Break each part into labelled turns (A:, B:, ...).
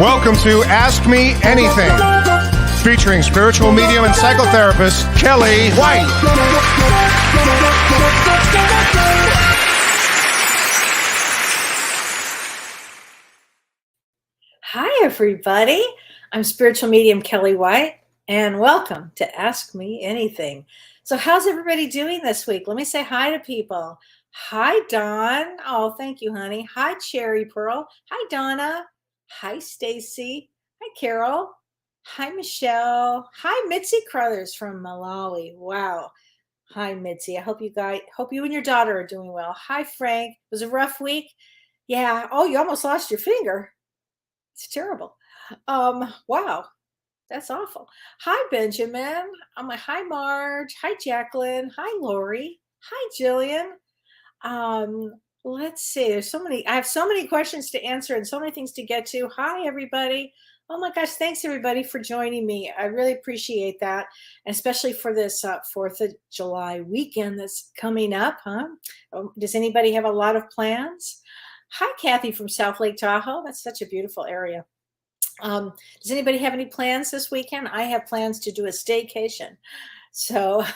A: Welcome to Ask Me Anything, featuring spiritual medium and psychotherapist Kellee White.
B: Hi, everybody. I'm spiritual medium Kellee White, and welcome to Ask Me Anything. So how's everybody doing this week? Let me say hi to people. Hi, Dawn. Oh, thank you, honey. Hi, Cherry Pearl. Hi, Donna. Hi, Stacy. Hi, Carol. Hi, Michelle. Hi, Mitzi Crothers from Malawi. Wow. Hi, Mitzi. I hope you and your daughter are doing well. Hi, Frank. It was a rough week. Yeah. Oh, you almost lost your finger. It's terrible. Wow. That's awful. Hi, Benjamin. Hi, Marge. Hi, Jacqueline. Hi, Lori. Hi, Jillian. Let's see. I have so many questions to answer and so many things to get to. Hi, everybody. Oh my gosh. Thanks everybody for joining me. I really appreciate that. And especially for this 4th of July weekend that's coming up, huh? Does anybody have a lot of plans? Hi, Kathy from South Lake Tahoe. That's such a beautiful area. Does anybody have any plans this weekend? I have plans to do a staycation. So,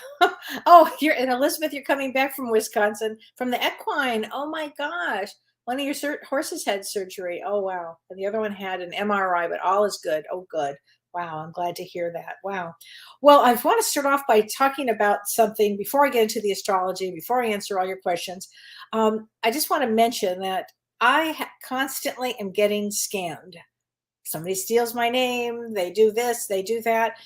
B: oh, Elizabeth, you're coming back from Wisconsin, from the equine. Oh my gosh. One of your horses had surgery. Oh, wow. And the other one had an MRI, but all is good. Oh, good. Wow. I'm glad to hear that. Wow. Well, I want to start off by talking about something before I get into the astrology, before I answer all your questions. I just want to mention that I constantly am getting scammed. Somebody steals my name. They do this, they do that.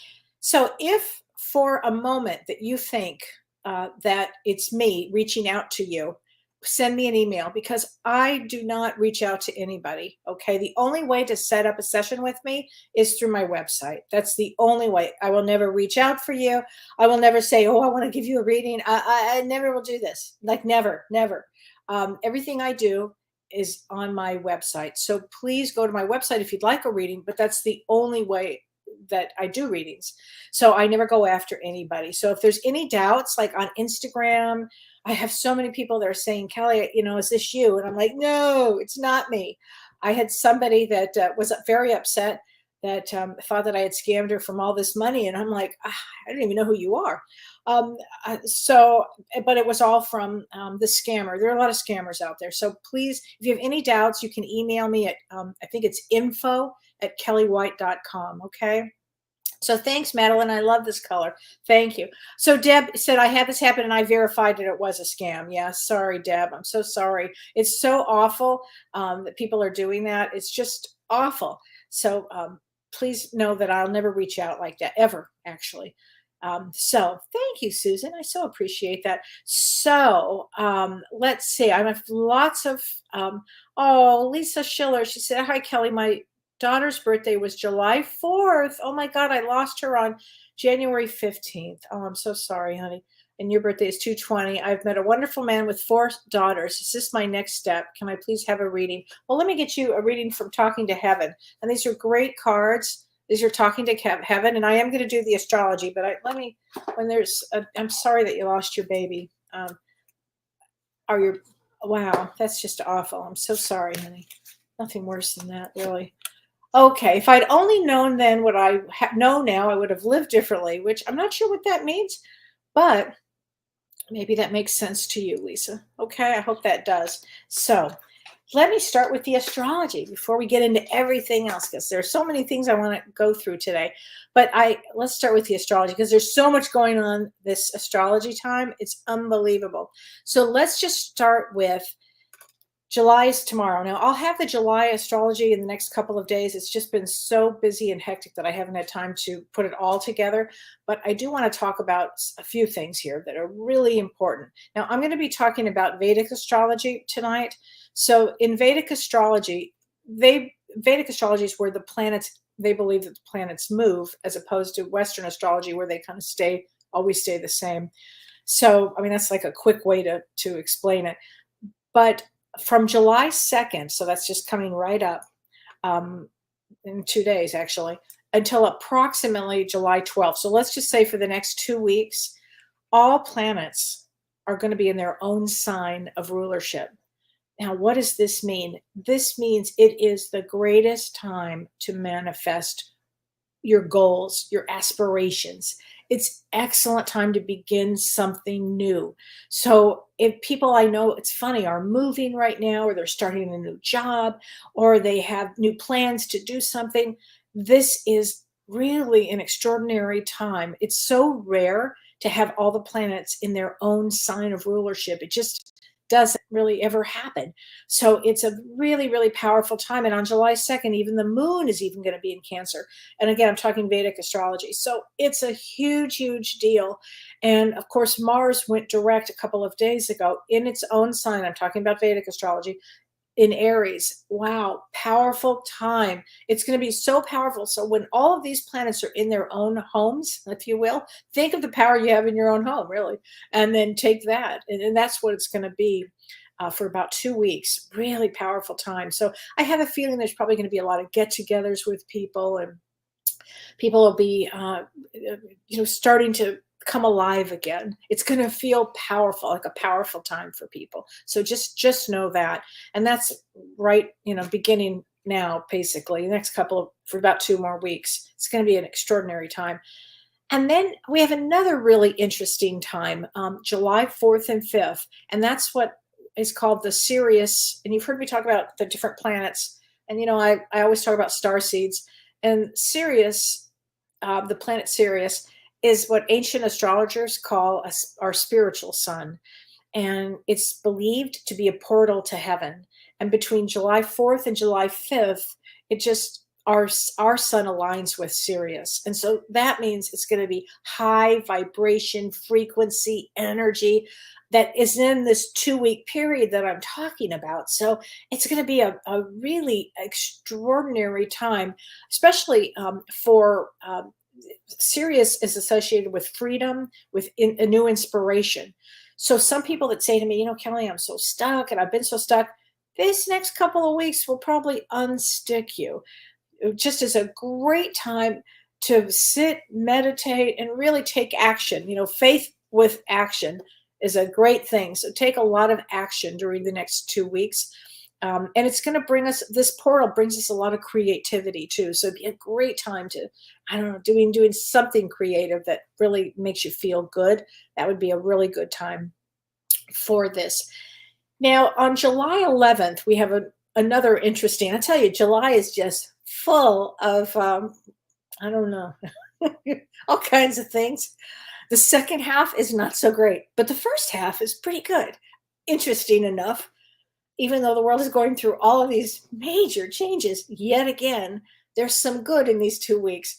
B: So if for a moment that you think that it's me reaching out to you, send me an email, because I do not reach out to anybody. Okay. The only way to set up a session with me is through my website. That's the only way. I will never reach out for you. I will never say, oh, I want to give you a reading. I never will do this. Like never. Everything I do is on my website. So please go to my website if you'd like a reading, but that's the only way that I do readings. So I never go after anybody. So if there's any doubts, like on Instagram, I have so many people that are saying, Kellee, is this you? And I'm like, no, it's not me. I had somebody that was very upset that thought that I had scammed her from all this money. And I'm like, I don't even know who you are. But it was all from the scammer. There are a lot of scammers out there. So please, if you have any doubts, you can email me at, I think it's info@kelleewhite.com. Okay. So thanks, Madeline. I love this color. Thank you. So Deb said, I had this happen and I verified that it was a scam. Yeah. Sorry, Deb. I'm so sorry. It's so awful that people are doing that. It's just awful. So please know that I'll never reach out like that ever, actually. So thank you, Susan. I so appreciate that. So let's see. I have lots of, Lisa Schiller. She said, hi, Kellee. My daughter's birthday was July 4th. Oh my God, I lost her on January 15th. Oh, I'm so sorry, honey. And your birthday is 2/20. I've met a wonderful man with 4 daughters. Is this my next step? Can I please have a reading? Well, let me get you a reading from Talking to Heaven. And these are great cards. These are Talking to Heaven. And I am going to do the astrology, but I'm sorry that you lost your baby. Wow, that's just awful. I'm so sorry, honey. Nothing worse than that, really. Okay, if I'd only known then what I know now, I would have lived differently, which I'm not sure what that means, but maybe that makes sense to you, Lisa. Okay, I hope that does. So let me start with the astrology before we get into everything else, because there are so many things I want to go through today. But let's start with the astrology, because there's so much going on this astrology time. It's unbelievable. So let's just start with July is tomorrow. Now, I'll have the July astrology in the next couple of days. It's just been so busy and hectic that I haven't had time to put it all together. But I do want to talk about a few things here that are really important. Now, I'm going to be talking about Vedic astrology tonight. So in Vedic astrology, Vedic astrology is where they believe that the planets move, as opposed to Western astrology where they kind of always stay the same. So, that's like a quick way to explain it. But from July 2nd, so that's just coming right up in 2 days, actually, until approximately July 12th. So let's just say for the next 2 weeks, all planets are going to be in their own sign of rulership. Now, what does this mean? This means it is the greatest time to manifest your goals, your aspirations. It's excellent time to begin something new. So if people I know, it's funny, are moving right now, or they're starting a new job, or they have new plans to do something, this is really an extraordinary time. It's so rare to have all the planets in their own sign of rulership. It just doesn't really ever happen. So it's a really, really powerful time. And on July 2nd, even the moon is even going to be in Cancer. And again, I'm talking Vedic astrology. So it's a huge, huge deal. And of course, Mars went direct a couple of days ago in its own sign. I'm talking about Vedic astrology in Aries. Wow, powerful time. It's going to be so powerful. So when all of these planets are in their own homes, if you will, think of the power you have in your own home, really, and then take that. And that's what it's going to be for about 2 weeks. Really powerful time. So I have a feeling there's probably going to be a lot of get-togethers with people, and people will be, starting to come alive again. It's going to feel powerful, like a powerful time for people. So just know that. And that's right, beginning now, basically the next for about 2 more weeks. It's going to be an extraordinary time. And then we have another really interesting time, July 4th and 5th. And that's what is called the Sirius. And you've heard me talk about the different planets. And, I always talk about star seeds. And Sirius, the planet Sirius, is what ancient astrologers call our spiritual sun. And it's believed to be a portal to heaven. And between July 4th and July 5th, our sun aligns with Sirius. And so that means it's going to be high vibration, frequency, energy that is in this 2-week period that I'm talking about. So it's going to be a really extraordinary time, especially for Sirius is associated with freedom, with a new inspiration. So some people that say to me, Kellee, I'm so stuck and I've been so stuck, this next couple of weeks will probably unstick you. It just is a great time to sit, meditate, and really take action. Faith with action is a great thing. So take a lot of action during the next 2 weeks. And it's going to bring us, this portal brings us a lot of creativity too. So it'd be a great time to, doing something creative that really makes you feel good. That would be a really good time for this. Now on July 11th, we have another interesting, I tell you, July is just full of, all kinds of things. The second half is not so great, but the first half is pretty good. Interesting enough. Even though the world is going through all of these major changes, yet again, there's some good in these 2 weeks.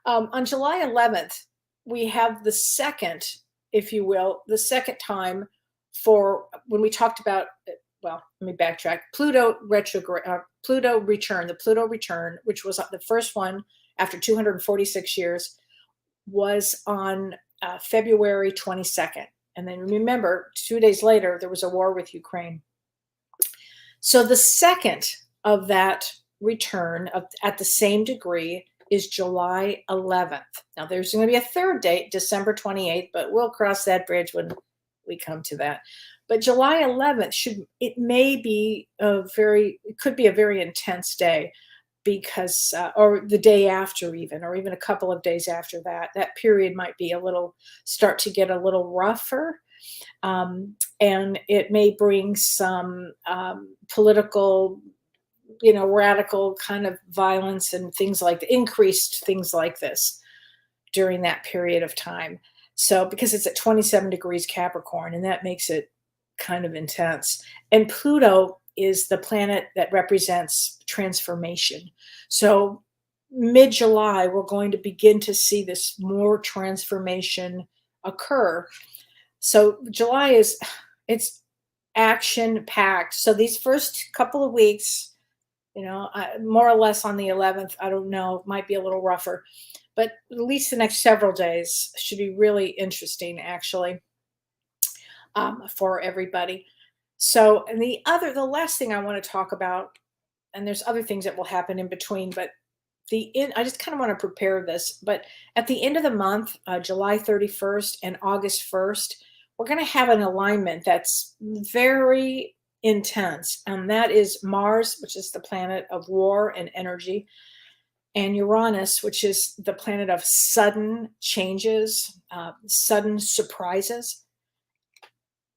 B: On July 11th, we have the second, if you will, the second time for when we talked about, well, let me backtrack, Pluto return, the Pluto return, which was the first one after 246 years, was on February 22nd. And then remember, 2 days later, there was a war with Ukraine. So the second of that return at the same degree is July 11th. Now there's going to be a third date, December 28th, but we'll cross that bridge when we come to that. But July 11th it could be a very intense day, because, or the day after even, or even a couple of days after that period might be start to get a little rougher. And it may bring some political, radical kind of violence and increased things like this during that period of time. So because it's at 27 degrees Capricorn, and that makes it kind of intense. And Pluto is the planet that represents transformation. So mid-July, we're going to begin to see this more transformation occur. So July it's action packed. So these first couple of weeks, more or less on the 11th, I don't know, might be a little rougher, but at least the next several days should be really interesting, actually, for everybody. So, and the last thing I want to talk about, and there's other things that will happen in between, but I just kind of want to prepare this, but at the end of the month, July 31st and August 1st, we're going to have an alignment that's very intense. And that is Mars, which is the planet of war and energy, and Uranus, which is the planet of sudden changes, sudden surprises,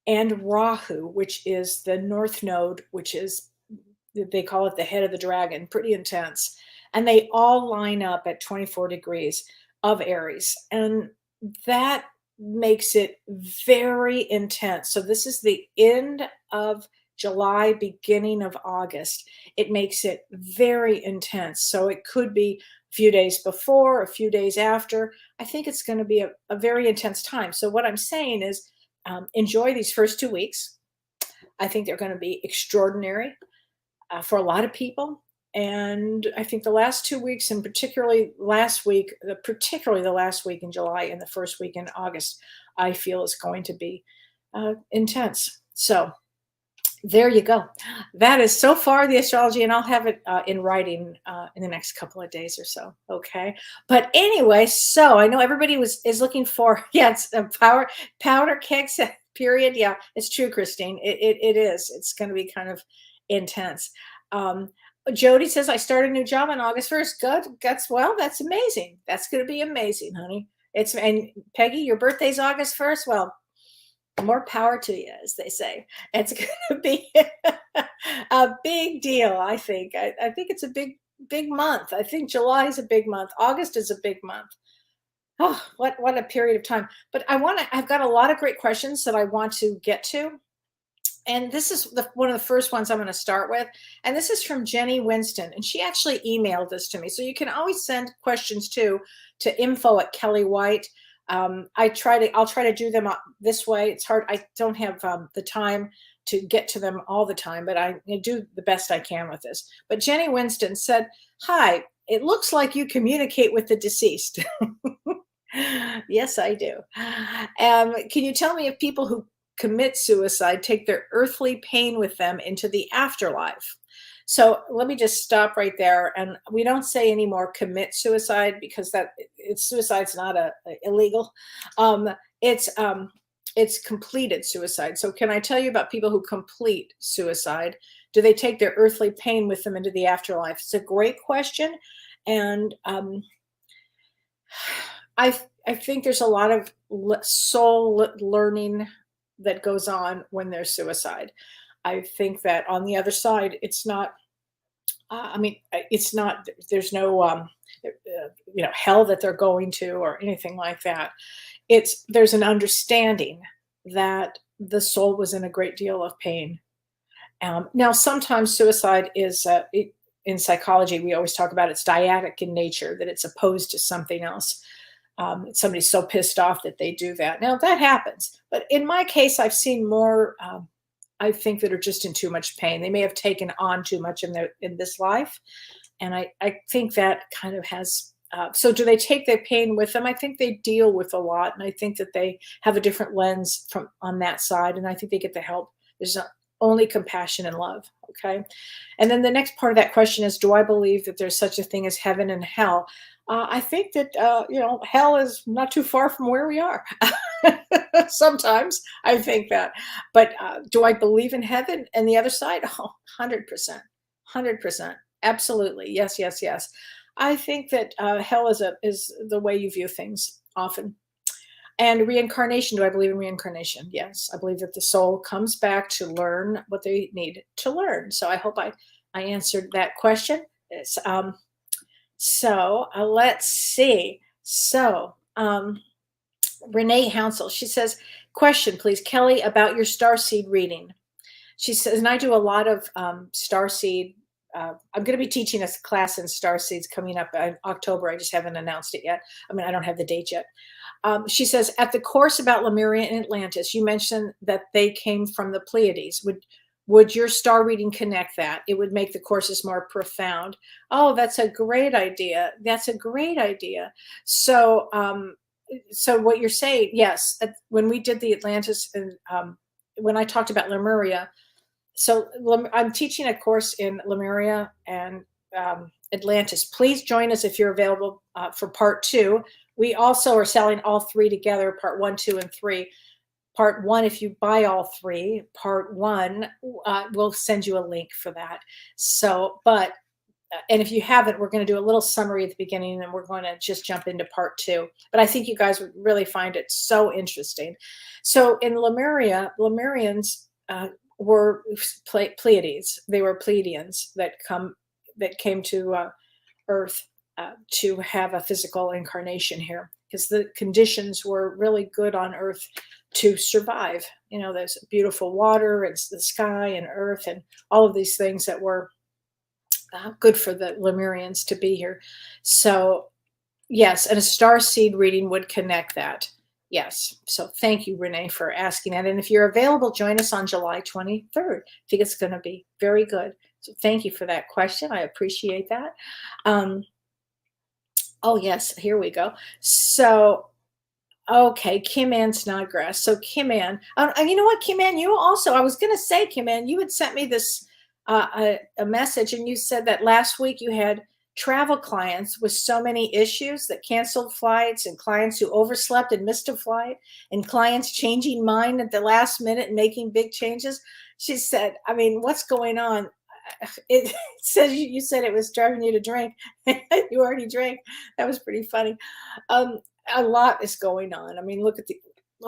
B: and Rahu, which is the North Node, which is, they call it the head of the dragon, pretty intense. And they all line up at 24 degrees of Aries. And that makes it very intense. So this is the end of July, beginning of August. It makes it very intense. So it could be a few days before, a few days after. I think it's going to be a very intense time. So what I'm saying is enjoy these first 2 weeks. I think they're going to be extraordinary for a lot of people. And I think the last 2 weeks, and particularly the last week in July and the first week in August, I feel is going to be intense. So there you go. That is so far the astrology, and I'll have it in writing in the next couple of days or so. Okay. But anyway, so I know everybody is looking for, it's a powder kicks period. Yeah, it's true, Christine. It is. It's going to be kind of intense. Jody says, I start a new job on August 1st. Good. That's amazing. That's going to be amazing, honey. And Peggy, your birthday's August 1st. Well, more power to you, as they say. It's going to be a big deal, I think. I think it's a big month. I think July is a big month. August is a big month. Oh, what a period of time. But I've got a lot of great questions that I want to get to. And this is one of the first ones I'm going to start with. And this is from Jenny Winston. And she actually emailed this to me. So you can always send questions to info@Kellee White. I'll try to do them this way. It's hard. I don't have the time to get to them all the time, but I do the best I can with this. But Jenny Winston said, hi, it looks like you communicate with the deceased. Yes, I do. Can you tell me if people who commit suicide take their earthly pain with them into the afterlife? So let me just stop right there. And we don't say anymore commit suicide, because suicide's not illegal. It's completed suicide. So can I tell you about people who complete suicide? Do they take their earthly pain with them into the afterlife? It's a great question. And I think there's a lot of soul learning that goes on when there's suicide. I think that on the other side, it's not, there's no, hell that they're going to or anything like that. There's an understanding that the soul was in a great deal of pain. Now, sometimes suicide is, in psychology, we always talk about it's dyadic in nature, that it's opposed to something else. Somebody's so pissed off that they do that. Now, that happens. But in my case, I've seen more, I think, that are just in too much pain. They may have taken on too much in this life. And I think that kind of has, so do they take their pain with them? I think they deal with a lot. And I think that they have a different lens on that side. And I think they get the help. There's only compassion and love. Okay. And then the next part of that question is, do I believe that there's such a thing as heaven and hell? I think that, hell is not too far from where we are. Sometimes I think that. But do I believe in heaven and the other side? Oh, 100%. 100%. Absolutely. Yes, yes, yes. I think that hell is the way you view things often. And reincarnation, do I believe in reincarnation? Yes. I believe that the soul comes back to learn what they need to learn. So I hope I answered that question. So let's see. So Renee Hounsel, she says, question, please, Kellee, about your starseed reading. She says, and I do a lot of starseed. I'm going to be teaching a class in starseeds coming up in October. I just haven't announced it yet. I don't have the date yet. She says, at the course about Lemuria and Atlantis, you mentioned that they came from the Pleiades. Would your star reading connect that? It would make the courses more profound. Oh, that's a great idea. That's a great idea. So, so what you're saying, yes, when we did the Atlantis and when I talked about Lemuria, so I'm teaching a course in Lemuria and Atlantis. Please join us if you're available for part 2. We also are selling all 3 together, part 1, 2, and 3. part one, if you buy all three, part one, we'll send you a link for that. So, and if you haven't, we're going to do a little summary at the beginning, and then we're going to just jump into part two. But I think you guys would really find it so interesting. So in Lemuria, Lemurians were Pleiades. They were Pleiadians that came to Earth to have a physical incarnation here, because the conditions were really good on Earth to survive. You know, there's beautiful water, it's the sky and Earth and all of these things that were good for the Lemurians to be here. So yes, and a star seed reading would connect that. Yes. So thank you, Renee, for asking that. And if you're available, join us on July 23rd. I think it's going to be very good. So thank you for that question. I appreciate that. Oh, yes. Here we go. So, okay. Kim Ann Snodgrass. So Kim Ann, you know what, Kim Ann, you also, I was going to say, Kim Ann, you had sent me this, a message, and you said that last week you had travel clients with so many issues, that canceled flights, and clients who overslept and missed a flight, and clients changing mind at the last minute and making big changes. She said, I mean, what's going on? It says you said it was driving you to drink. You already drank. That was pretty funny. A lot is going on. I mean, look at the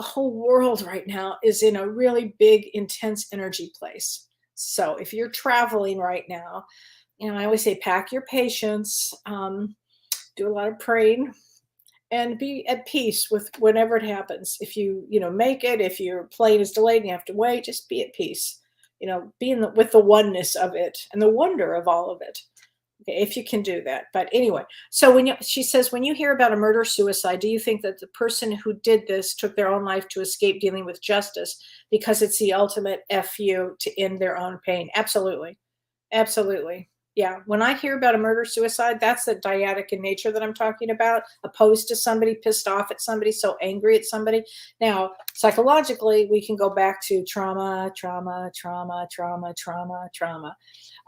B: whole world right now is in a really big, intense energy place. So if you're traveling right now, you know, I always say pack your patience, do a lot of praying, and be at peace with whenever it happens. If you make it, if your plane is delayed and you have to wait, just be at peace. You know, be with the oneness of it and the wonder of all of it. Okay, if you can do that. But anyway, so she says, when you hear about a murder suicide, do you think that the person who did this took their own life to escape dealing with justice because it's the ultimate FU to end their own pain? Absolutely. Absolutely. Yeah. When I hear about a murder suicide, that's the dyadic in nature that I'm talking about, opposed to somebody, pissed off at somebody, so angry at somebody. Now, psychologically, we can go back to trauma.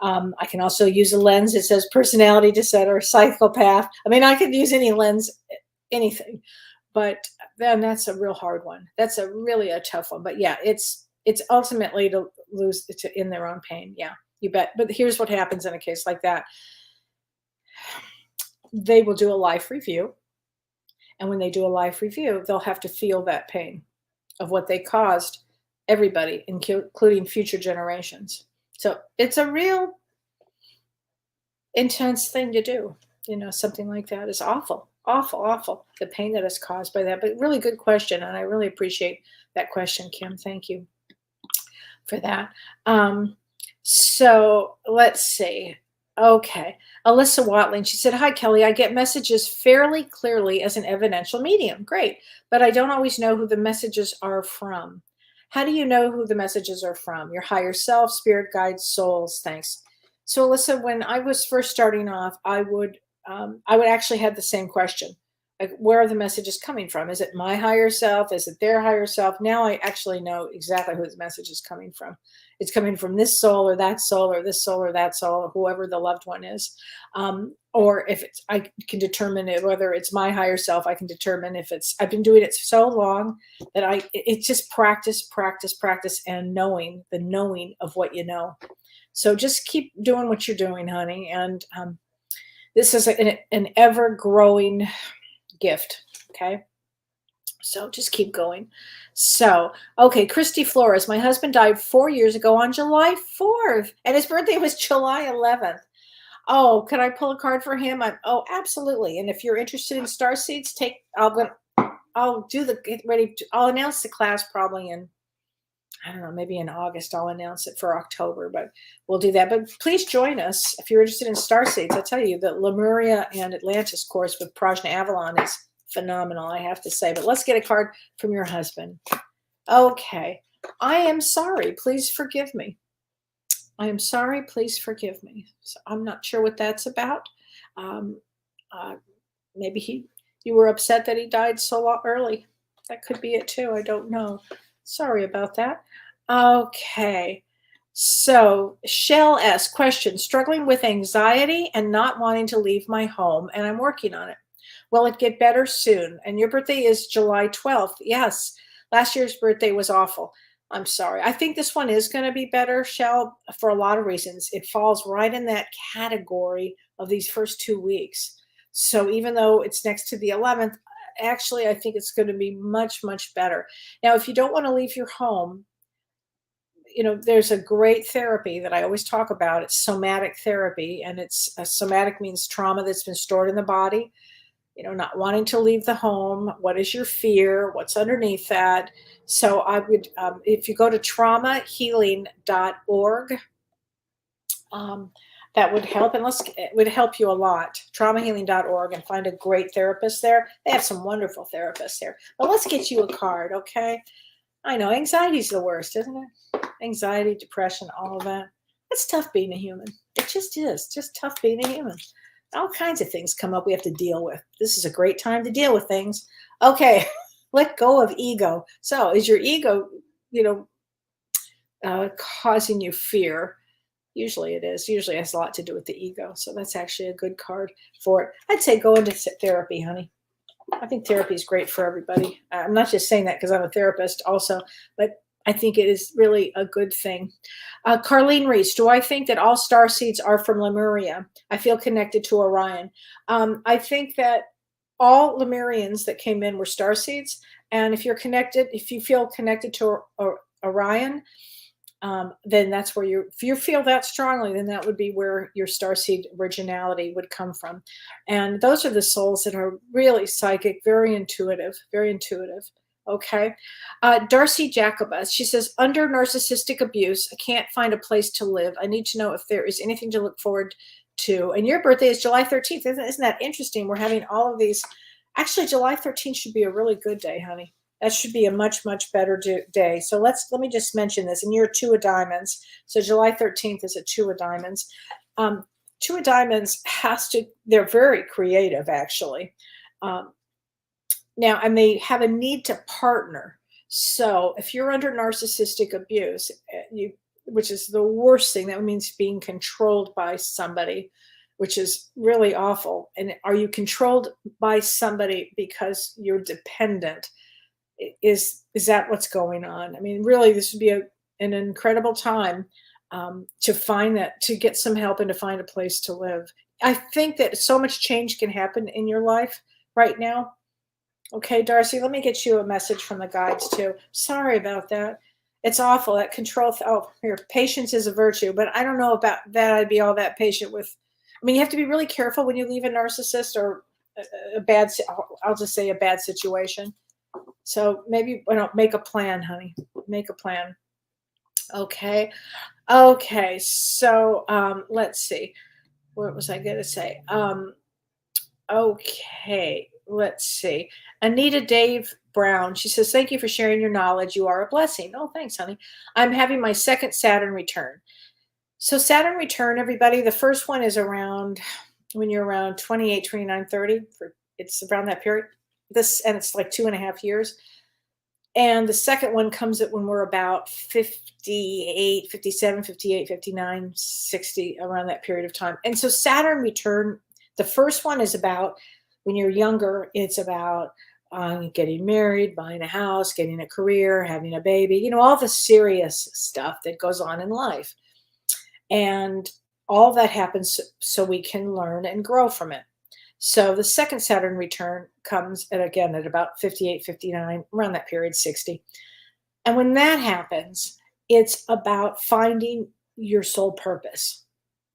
B: I can also use a lens that says personality disorder, psychopath. I mean, I could use any lens, anything, but then that's a real hard one. That's really a tough one. But yeah, it's ultimately to end their own pain. Yeah. You bet. But here's what happens in a case like that. They will do a life review. And when they do a life review, they'll have to feel that pain of what they caused everybody, including future generations. So it's a real intense thing to do. You know, something like that is awful, awful, awful. The pain that is caused by that. But really good question. And I really appreciate that question, Kim. Thank you for that. So let's see. Okay. Alyssa Watling, she said, hi, Kellee. I get messages fairly clearly as an evidential medium. Great. But I don't always know who the messages are from. How do you know who the messages are from? Your higher self, spirit guides, souls. Thanks. So Alyssa, when I was first starting off, I would actually have the same question. Like, where are the messages coming from? Is it my higher self? Is it their higher self? Now I actually know exactly who the message is coming from. It's coming from this soul or that soul or this soul or that soul, or whoever the loved one is. Or if I can determine whether it's my higher self. I can determine if I've been doing it so long that it's just practice, and the knowing of what you know. So just keep doing what you're doing, honey. And this is an ever-growing gift. Okay. So just keep going. So, okay. Christy Flores, my husband died 4 years ago on July 4th and his birthday was July 11th. Oh, can I pull a card for him? Oh, absolutely. And if you're interested in star seeds, I'll announce the class probably in, I don't know, maybe in August. I'll announce it for October, but we'll do that. But please join us if you're interested in star seeds. I tell you, the Lemuria and Atlantis course with Prajna Avalon is phenomenal, I have to say. But let's get a card from your husband. Okay. I am sorry. Please forgive me. I am sorry. Please forgive me. So I'm not sure what that's about. Maybe you were upset that he died so early. That could be it too. I don't know. Sorry about that. Okay. So Shell S. Question. Struggling with anxiety and not wanting to leave my home, and I'm working on it. Will it get better soon? And your birthday is July 12th. Yes. Last year's birthday was awful. I'm sorry. I think this one is going to be better, Shell, for a lot of reasons. It falls right in that category of these first 2 weeks. So even though it's next to the 11th, actually, I think it's going to be much, much better. Now, if you don't want to leave your home, there's a great therapy that I always talk about. It's somatic therapy, and somatic means trauma that's been stored in the body. Not wanting to leave the home. What is your fear? What's underneath that? So I would, if you go to traumahealing.org, that would help, and it would help you a lot. Traumahealing.org, and find a great therapist there. They have some wonderful therapists there. But let's get you a card, okay? I know anxiety's the worst, isn't it? Anxiety, depression, all of that. It's tough being a human. It just is. Just tough being a human. All kinds of things come up we have to deal with. This is a great time to deal with things. Okay, let go of ego. So is your ego, causing you fear? Usually it is. Usually it has a lot to do with the ego. So that's actually a good card for it. I'd say go into therapy, honey. I think therapy is great for everybody. I'm not just saying that because I'm a therapist also, but I think it is really a good thing. Carlene Reese, do I think that all star seeds are from Lemuria? I feel connected to Orion. I think that all Lemurians that came in were star seeds. And if you feel connected to Orion, then that's where if you feel that strongly, then that would be where your starseed originality would come from. And those are the souls that are really psychic, very intuitive, very intuitive. Okay. Darcy Jacobus, she says, under narcissistic abuse, I can't find a place to live. I need to know if there is anything to look forward to. And your birthday is July 13th. Isn't that interesting? We're having all of these. Actually, July 13th should be a really good day, honey. That should be a much, much better day. So let me just mention this. And you're a 2 of diamonds. So July 13th is a 2 of diamonds. 2 of diamonds they're very creative, actually. Now, and they have a need to partner. So if you're under narcissistic abuse, which is the worst thing, that means being controlled by somebody, which is really awful. And are you controlled by somebody because you're dependent? Is that what's going on? I mean, really, this would be an incredible time to get some help and to find a place to live. I think that so much change can happen in your life right now. Okay, Darcy, let me get you a message from the guides too. Sorry about that. It's awful. That control. Patience is a virtue, but I don't know about that. I'd be all that patient with. I mean, you have to be really careful when you leave a narcissist or I'll just say a bad situation. So maybe make a plan, honey. Make a plan. Okay. Okay. So let's see. What was I going to say? Okay. Let's see. Anita Dave Brown. She says, thank you for sharing your knowledge. You are a blessing. Oh, thanks, honey. I'm having my second Saturn return. So Saturn return, everybody. The first one is when you're around 28, 29, 30. It's around that period. And it's like 2.5 years. And the second one comes at when we're about 58, 57, 58, 59, 60, around that period of time. And so Saturn return, the first one is about when you're younger, it's about getting married, buying a house, getting a career, having a baby, all the serious stuff that goes on in life. And all that happens so we can learn and grow from it. So the second Saturn return comes at about 58, 59, around that period, 60. And when that happens, it's about finding your soul purpose.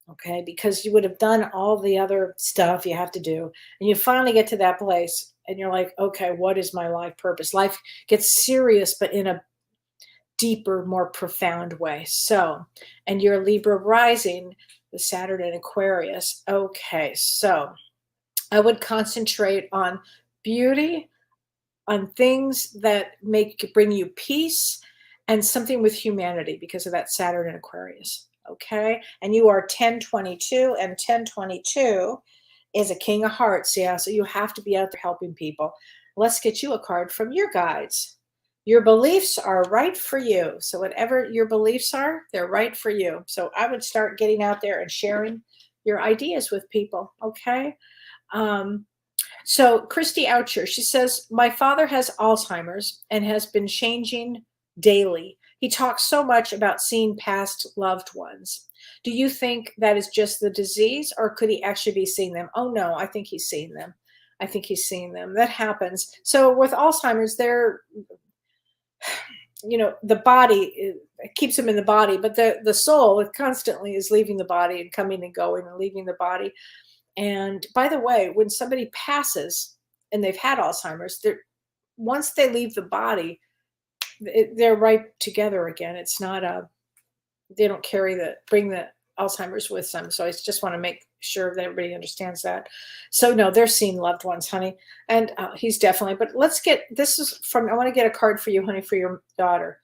B: Okay, because you would have done all the other stuff you have to do. And you finally get to that place and you're like, okay, what is my life purpose? Life gets serious, but in a deeper, more profound way. So, and you're Libra rising, the Saturn in Aquarius. Okay, so I would concentrate on beauty, on things that bring you peace, and something with humanity because of that Saturn in Aquarius. Okay, and you are 1022, and 1022 is a King of Hearts. Yeah, so you have to be out there helping people. Let's get you a card from your guides. Your beliefs are right for you. So whatever your beliefs are, they're right for you. So I would start getting out there and sharing your ideas with people. Okay. So Christy Oucher, she says, my father has Alzheimer's and has been changing daily. He talks so much about seeing past loved ones. Do you think that is just the disease, or could he actually be seeing them? Oh no, I think he's seeing them. I think he's seeing them. That happens. So with Alzheimer's, the body, it keeps them in the body, but the soul, it constantly is leaving the body and coming and going and leaving the body. And by the way, when somebody passes and they've had Alzheimer's, once they leave the body, they're right together again. It's not they don't bring the Alzheimer's with them. So I just want to make sure that everybody understands that. So no, they're seeing loved ones, honey. And he's definitely, but I want to get a card for you, honey, for your daughter.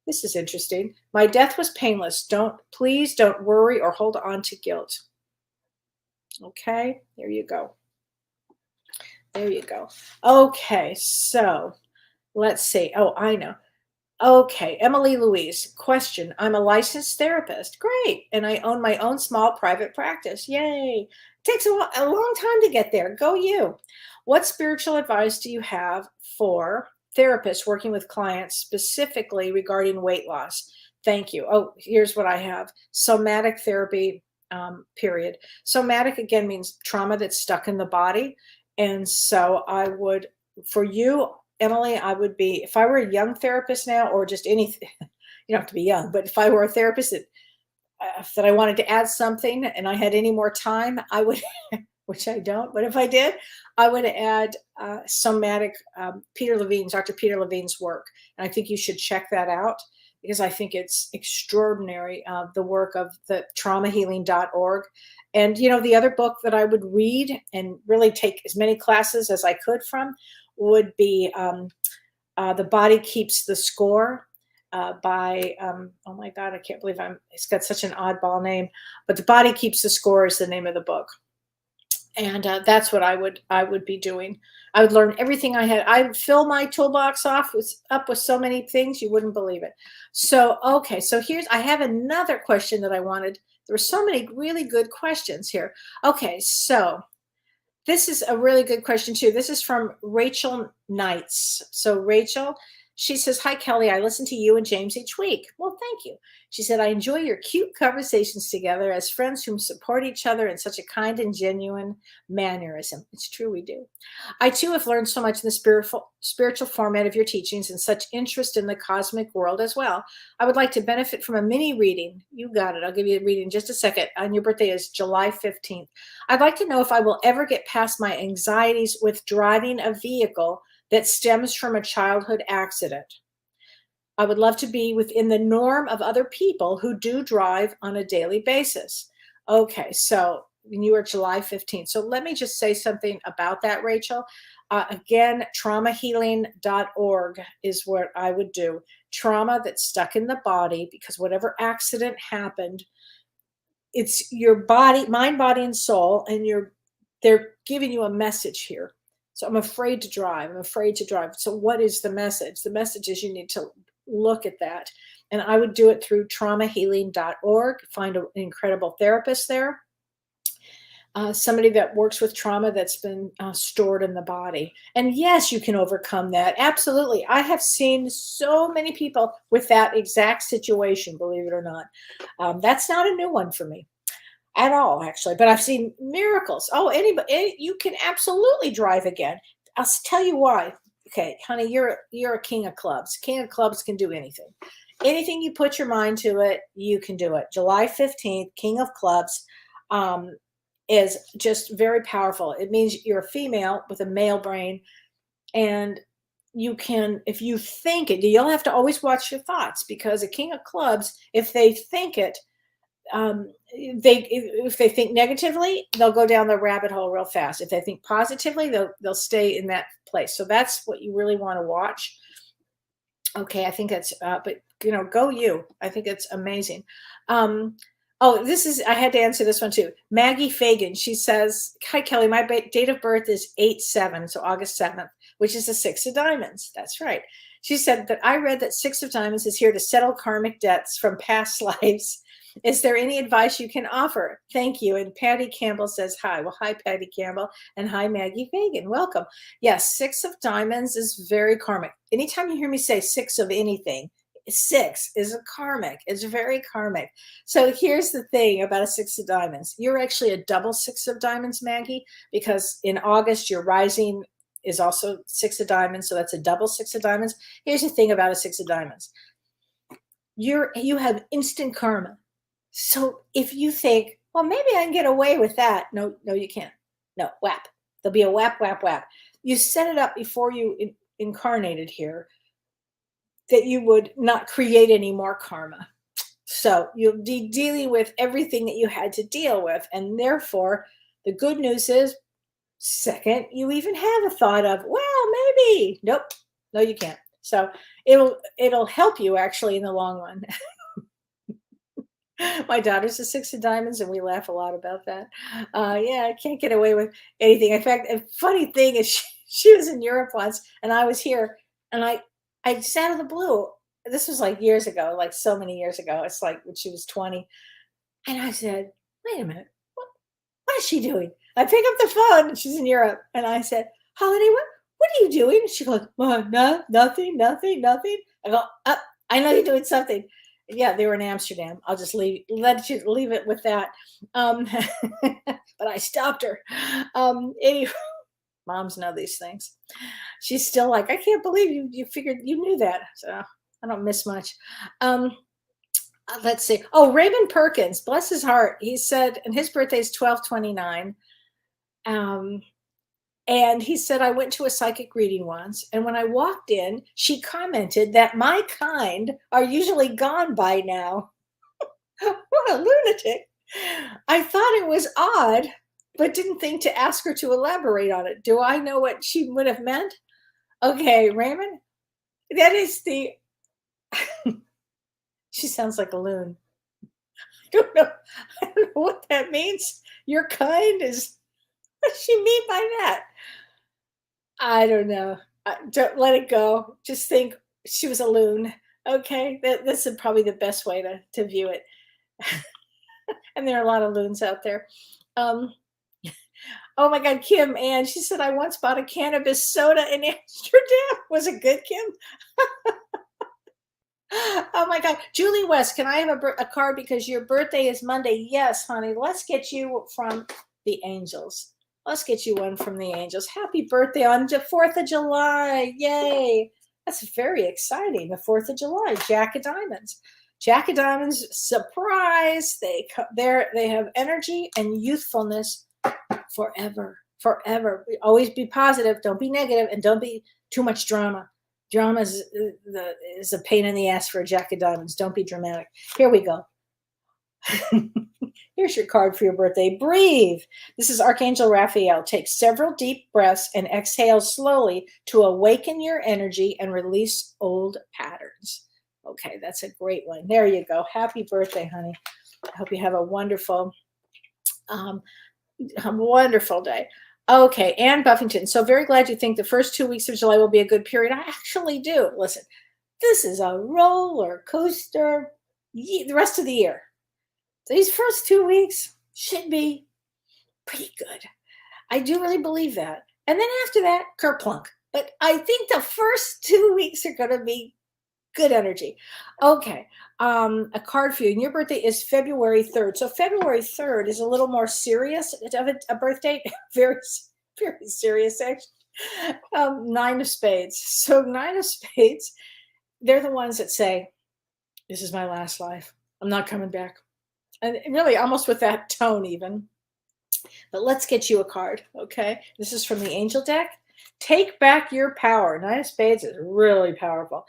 B: This is interesting. My death was painless. Please don't worry or hold on to guilt. Okay, there you go. There you go. Okay, so let's see. Oh, I know. Okay, Emily Louise, question. I'm a licensed therapist. Great. And I own my own small private practice. Yay. Takes a long time to get there. Go you. What spiritual advice do you have for therapists working with clients specifically regarding weight loss? Thank you. Oh, here's what I have. Somatic therapy, period. Somatic, again, means trauma that's stuck in the body. And so for you, Emily, I would be, if I were a young therapist now, or just anything, you don't have to be young, but if I were a therapist that I wanted to add something and I had any more time, I would, which I don't, but if I did, I would add somatic, Dr. Peter Levine's work. And I think you should check that out because I think it's extraordinary, the work of the traumahealing.org. And, the other book that I would read and really take as many classes as I could from would be The Body Keeps the Score by, oh my God, I can't believe it's got such an oddball name, but The Body Keeps the Score is the name of the book. And that's what I would be doing. I would learn everything I had. I would fill my toolbox up with so many things, you wouldn't believe it. So, okay, so I have another question that I wanted. There were so many really good questions here. Okay, so this is a really good question too. This is from Rachel Knights. So Rachel, she says, hi, Kellee. I listen to you and James each week. Well, thank you. She said, I enjoy your cute conversations together as friends who support each other in such a kind and genuine mannerism. It's true, we do. I too have learned so much in the spiritual format of your teachings and such interest in the cosmic world as well. I would like to benefit from a mini reading. You got it. I'll give you a reading in just a second. And your birthday is July 15th. I'd like to know if I will ever get past my anxieties with driving a vehicle that stems from a childhood accident. I would love to be within the norm of other people who do drive on a daily basis. Okay, so you are July 15th. So let me just say something about that, Rachel. Again, traumahealing.org is what I would do. Trauma that's stuck in the body because whatever accident happened, it's your body, mind, body, and soul, and they're giving you a message here. So I'm afraid to drive. I'm afraid to drive. So what is the message? The message is you need to look at that. And I would do it through traumahealing.org. Find an incredible therapist there. Somebody that works with trauma that's been stored in the body. And yes, you can overcome that. Absolutely. I have seen so many people with that exact situation, believe it or not. That's not a new one for me at all, actually, but I've seen miracles. Oh, you can absolutely drive again. I'll tell you why. Okay, honey, you're a king of clubs. King of clubs can do anything. Anything you put your mind to it, you can do it. July 15th, King of Clubs, is just very powerful. It means you're a female with a male brain, and you can, if you think it, you'll have to always watch your thoughts, because a King of Clubs, if they think it, if they think negatively, they'll go down the rabbit hole real fast. If they think positively, they'll stay in that place. So that's what you really want to watch. Okay, I think that's but go you. I think it's amazing. I had to answer this one too. Maggie Fagan, she says, hi Kellee, my date of birth is 8/7, so August 7th, which is the 6 of diamonds. That's right. She said that I read that 6 of diamonds is here to settle karmic debts from past lives Is there any advice you can offer? Thank you. And Patty Campbell says hi. Well, hi, Patty Campbell. And hi, Maggie Fagan. Welcome. Yes, 6 of diamonds is very karmic. Anytime you hear me say 6 of anything, 6 is a karmic. It's very karmic. So here's the thing about a 6 of diamonds. You're actually a double 6 of diamonds, Maggie, because in August, your rising is also 6 of diamonds. So that's a double 6 of diamonds. Here's the thing about a 6 of diamonds. You have instant karma. So if you think, well, maybe I can get away with that. No, you can't. No, whap. There'll be a whap, whap, whap. You set it up before you incarnated here that you would not create any more karma. So you'll be dealing with everything that you had to deal with. And therefore, the good news is, second, you even have a thought of, well, maybe. Nope. No, you can't. So it'll help you actually in the long run. My daughter's a 6 of diamonds, and we laugh a lot about that. Yeah, I can't get away with anything. In fact, a funny thing is she was in Europe once, and I was here, and I just out of the blue. This was like years ago, like so many years ago. It's like when she was 20. And I said, wait a minute, what is she doing? I pick up the phone, and she's in Europe, and I said, Holiday, what are you doing? She goes, well, no, nothing. I go, I know you're doing something. Yeah, they were in Amsterdam. I'll just leave it with that. But I stopped her. Anyway, moms know these things. She's still like, I can't believe you figured you knew that. So I don't miss much. Let's see. Oh, Raymond Perkins, bless his heart. He said, and his birthday is 12/29. And he said, I went to a psychic reading once, and when I walked in, she commented that my kind are usually gone by now. What a lunatic. I thought it was odd, but didn't think to ask her to elaborate on it. Do I know what she would have meant? Okay, Raymond, that is the... She sounds like a loon. I don't know what that means. Your kind is... What does she mean by that? I don't know. Don't let it go. Just think she was a loon. Okay, that's probably the best way to view it. And there are a lot of loons out there. Oh my God, Kim Ann. She said, I once bought a cannabis soda in Amsterdam. Was it good, Kim? Oh my God. Julie West, can I have a card because your birthday is Monday? Yes, honey. Let's get you from the angels. Let's get you one from the angels. Happy birthday on the 4th of July. Yay. That's very exciting. The 4th of July, Jack of Diamonds. Jack of Diamonds, surprise. They have energy and youthfulness forever. Always be positive. Don't be negative, and don't be too much drama. Drama is a pain in the ass for a Jack of Diamonds. Don't be dramatic. Here we go. Here's your card for your birthday. Breathe. This is Archangel Raphael. Take several deep breaths and exhale slowly to awaken your energy and release old patterns. Okay, that's a great one. There you go. Happy birthday, honey. I hope you have a wonderful day. Okay, Ann Buffington. So very glad you think the first 2 weeks of July will be a good period. I actually do. Listen, this is a roller coaster the rest of the year. These first 2 weeks should be pretty good. I do really believe that. And then after that, kerplunk. But I think the first 2 weeks are going to be good energy. Okay, a card for you. And your birthday is February 3rd. So February 3rd is a little more serious of a birthday. Very, very serious, actually. 9 of Spades. So 9 of Spades, they're the ones that say, this is my last life. I'm not coming back. And really almost with that tone even. But let's get you a card, okay? This is from the Angel deck. Take back your power. 9 of Spades is really powerful.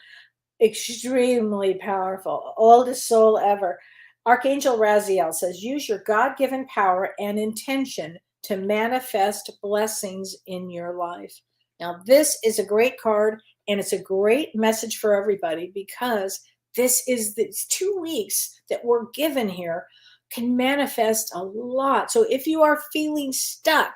B: Extremely powerful. Oldest soul ever. Archangel Raziel says, use your God-given power and intention to manifest blessings in your life. Now, this is a great card, and it's a great message for everybody because this is these 2 weeks that we're given here can manifest a lot. So if you are feeling stuck,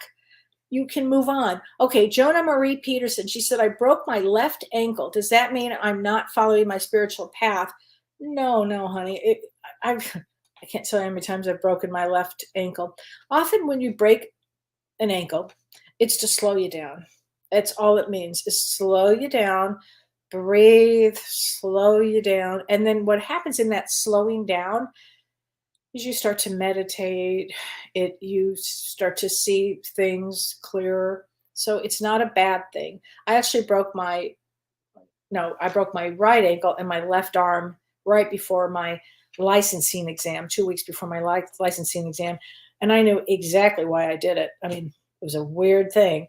B: you can move on. Okay, Jonah Marie Peterson, she said, I broke my left ankle. Does that mean I'm not following my spiritual path? No, honey. I can't tell you how many times I've broken my left ankle. Often when you break an ankle, it's to slow you down. That's all it means, is slow you down, breathe, slow you down. And then what happens in that slowing down is you start to meditate, you start to see things clearer. So it's not a bad thing. I actually broke my no, I broke my right ankle and my left arm right before my licensing exam, 2 weeks before my licensing exam. And I knew exactly why I did it. I mean, it was a weird thing.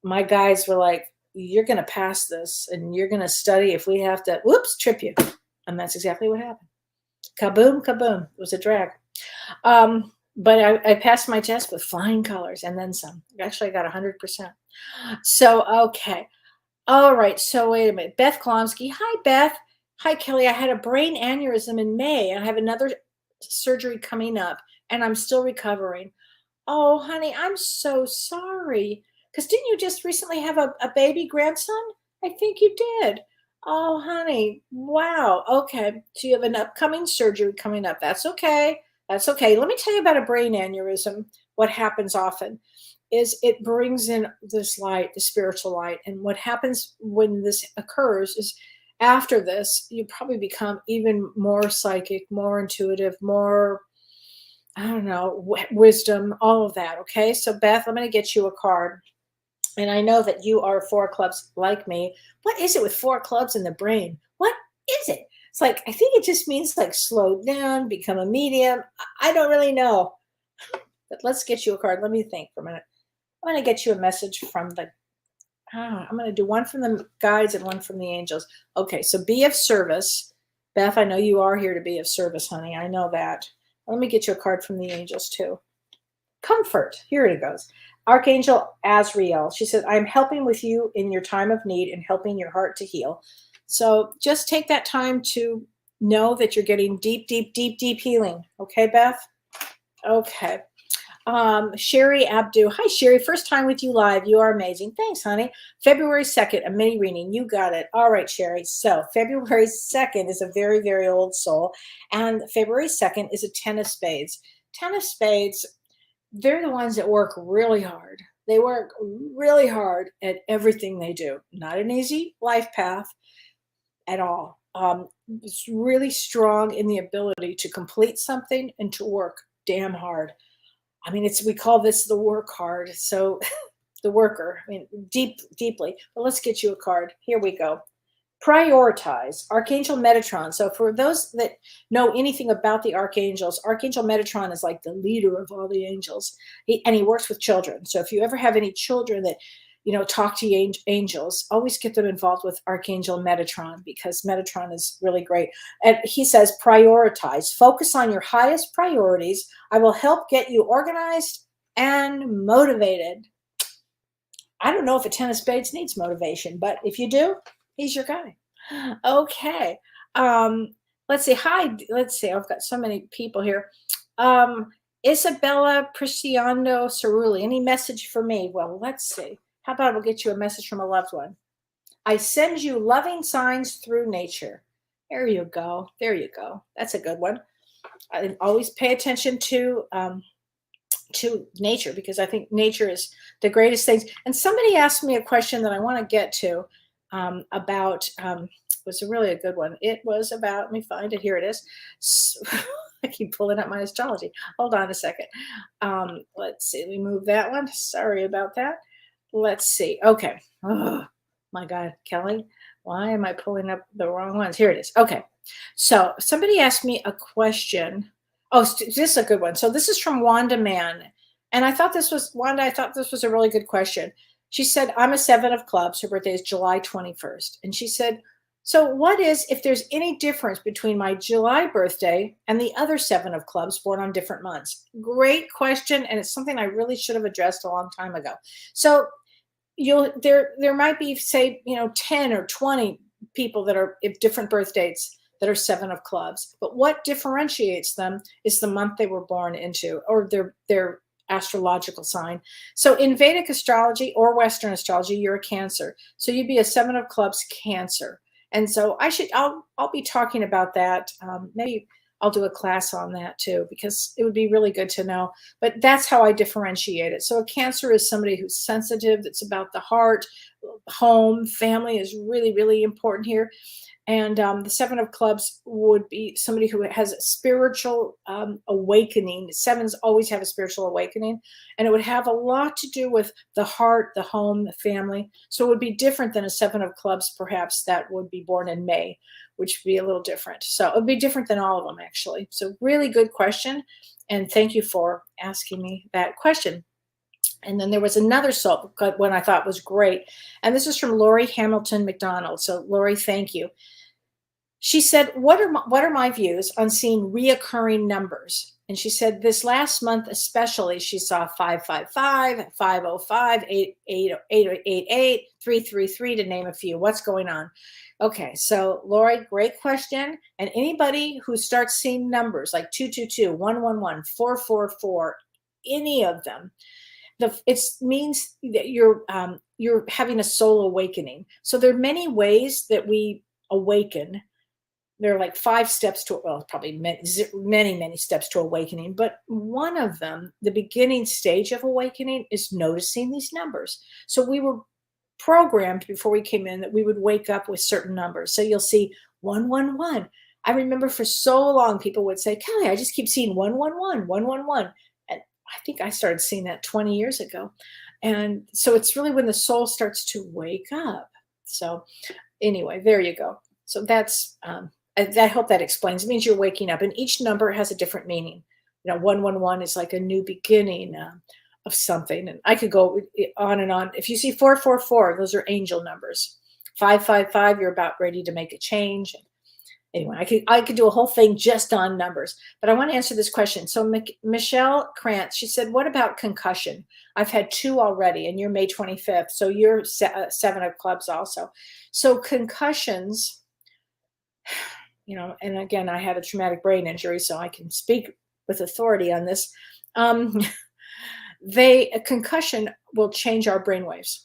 B: My guys were like, you're going to pass this and you're going to study if we have to, whoops, trip you. And that's exactly what happened. Kaboom, kaboom. It was a drag. But I passed my test with flying colors and then some. Actually, I got 100%. So, okay. All right. So wait a minute. Beth Klonsky. Hi, Beth. Hi, Kellee. I had a brain aneurysm in May. I have another surgery coming up and I'm still recovering. Oh, honey, I'm so sorry. Because didn't you just recently have a baby grandson? I think you did. Oh, honey. Wow. Okay. So you have an upcoming surgery coming up. That's okay. That's okay. Let me tell you about a brain aneurysm. What happens often is it brings in this light, the spiritual light. And what happens when this occurs is after this, you probably become even more psychic, more intuitive, more, I don't know, wisdom, all of that. Okay. So, Beth, I'm going to get you a card. And I know that you are 4 clubs like me. What is it with 4 clubs in the brain? What is it? It's like, I think it just means like slow down, become a medium. I don't really know. But let's get you a card. Let me think for a minute. I'm going to get you a message from the, I'm going to do one from the guides and one from the angels. Okay, so be of service. Beth, I know you are here to be of service, honey. I know that. Let me get you a card from the angels too. Comfort. Here it goes. Archangel Azrael. She said, I'm helping with you in your time of need and helping your heart to heal. So just take that time to know that you're getting deep, deep, deep, deep healing. Okay, Beth? Okay. Sherry Abdu. Hi, Sherry. First time with you live. You are amazing. Thanks, honey. February 2nd, a mini reading. You got it. All right, Sherry. So February 2nd is a very, very old soul. And February 2nd is a 10 of spades. 10 of spades, they're the ones that work really hard. They work really hard at everything they do. Not an easy life path at all. It's really strong in the ability to complete something and to work damn hard. I mean, we call this the work hard. So the worker, I mean, deeply. But let's get you a card. Here we go. Prioritize. Archangel Metatron. So for those that know anything about the archangels, Archangel Metatron is like the leader of all the angels. And he works with children. So if you ever have any children that, talk to angels, always get them involved with Archangel Metatron, because Metatron is really great. And he says, prioritize. Focus on your highest priorities. I will help get you organized and motivated. I don't know if a 10 of spades needs motivation, but if you do, he's your guy. Okay. Let's see. Hi. Let's see. I've got so many people here. Isabella Prisciano Cerulli. Any message for me? Well, let's see. How about we'll get you a message from a loved one? I send you loving signs through nature. There you go. There you go. That's a good one. I always pay attention to nature, because I think nature is the greatest things. And somebody asked me a question that I want to get to about, was really a good one. It was about, let me find it. Here it is. So, I keep pulling up my astrology. Hold on a second. Let's see. Let me move that one. Sorry about that. Let's see. Okay. Oh, my God, Kellee, why am I pulling up the wrong ones? Here it is. Okay. So somebody asked me a question. Oh, this is a good one. So this is from Wanda Mann. And I thought this was a really good question. She said, I'm a 7 of clubs. Her birthday is July 21st. And she said, so what is, if there's any difference between my July birthday and the other 7 of clubs born on different months? Great question. And it's something I really should have addressed a long time ago. So there might be, say, 10 or 20 people that are different birth dates that are 7 of clubs. But what differentiates them is the month they were born into, or their astrological sign. So in Vedic astrology or Western astrology, you're a Cancer. So you'd be a 7 of clubs Cancer. And so I'll be talking about that maybe I'll do a class on that too, because it would be really good to know. But that's how I differentiate it. So a Cancer is somebody who's sensitive. That's about the heart, home, family is really, really important here. And the Seven of Clubs would be somebody who has a spiritual awakening. Sevens always have a spiritual awakening, and it would have a lot to do with the heart, the home, the family. So it would be different than a Seven of Clubs, perhaps, that would be born in May, which would be a little different. So it would be different than all of them, actually. So really good question, and thank you for asking me that question. And then there was another soul one I thought was great, and this is from Lori Hamilton McDonald. So Lori, thank you. She said, what are my views on seeing reoccurring numbers? And she said this last month especially, she saw 555, 505, 888, 333, to name a few. What's going on? Okay, so Lori, great question. And anybody who starts seeing numbers like 222, 111, 444, any of them, it means that you're having a soul awakening. So there are many ways that we awaken. There are like 5 steps to, well, probably many steps to awakening. But one of them, the beginning stage of awakening, is noticing these numbers. So we were programmed before we came in that we would wake up with certain numbers. So you'll see 111. I remember for so long people would say, Kelly, I just keep seeing 111, 111. And I think I started seeing that 20 years ago. And so it's really when the soul starts to wake up. So anyway, there you go. So that's, I hope that explains. It means you're waking up, and each number has a different meaning. 111 is like a new beginning of something, and I could go on and on. If you see 444, those are angel numbers. 555, you're about ready to make a change. Anyway, I could do a whole thing just on numbers, but I want to answer this question. So Michelle Krantz, she said, what about concussion? I've had 2 already, and you're May 25th, so you're 7 of clubs also. So concussions, and again, I had a traumatic brain injury, so I can speak with authority on this. A concussion will change our brainwaves.